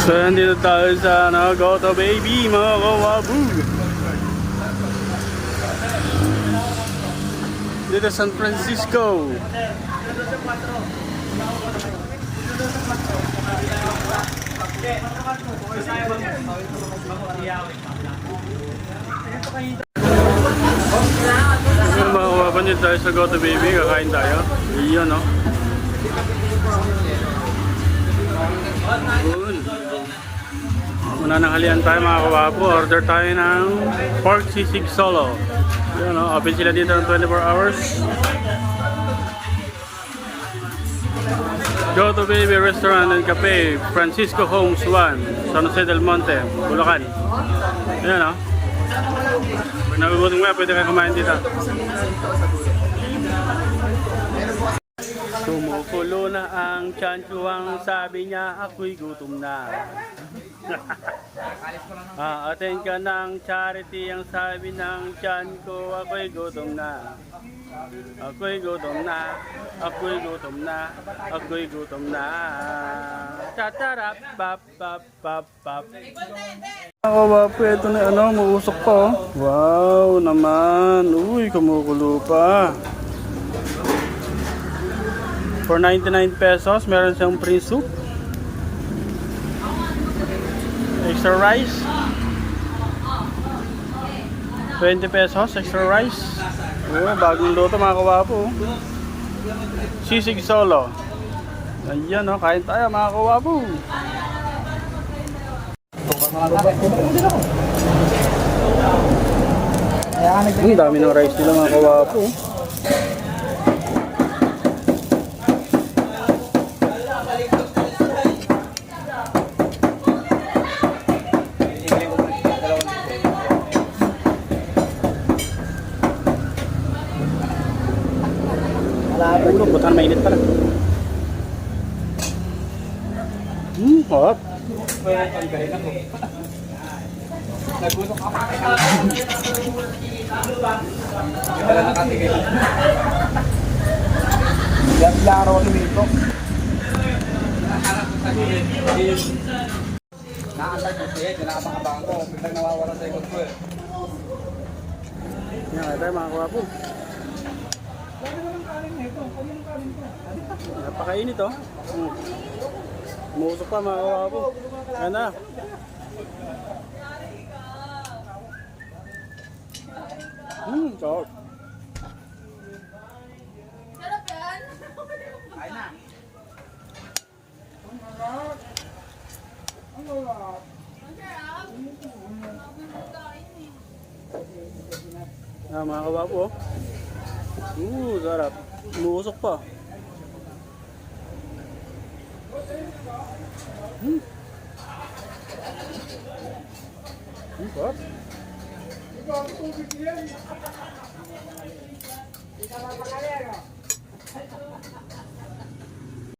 So, nandito tayo sa Goto Baby, mga kawabu. Dito San Francisco. Mga kawaban, dito tayo sa Goto Baby. Kakain tayo. Iyon, no? Una nang halian tayo mga kawapo. Order tayo ng pork sisig solo. Yun, no? Open sila dito ng 24 hours. Goto Baby Restaurant and Cafe, Francisco Homes 1, San Jose del Monte, Bulacan. Ayan, no? Pag nagugutom nga, pwede kayo kumain dito. Kumukulo na ang tiyan ko, ang sabi niya, ako'y gutom na. Attend ka ng charity, ang sabi ng tiyan ko, ako'y gutom na. Ako'y gutom na, ako'y gutom na, ako'y gutom na. Tatarap, pap, pap, pap, pap. Ako ba, ito na ano, mausok pa oh. Wow naman, uy, kumukulo pa. For 99 pesos, meron siyang free soup. Extra rice. 20 pesos, extra rice. Oh, bagong luto mga kawapo. Sisig solo. Ayan o, kain tayo mga kawapo. Ang dami ng rice nila mga kawapo. Ulo, butan mainit pala. Hot. Nagusok ako. Laro ko dito. Naantay ko siya, nakabang-abang ko. Biglang nawawala sa ikot ko eh. Yan, tayo mga kawapo. Napakainit oh. Umusok pa mga kawapo. Ayan na. Sarap. Sarap yan? Kain na. Ang sarap. Mga kawapo oh. Sarap. Umusok pa. Sarap.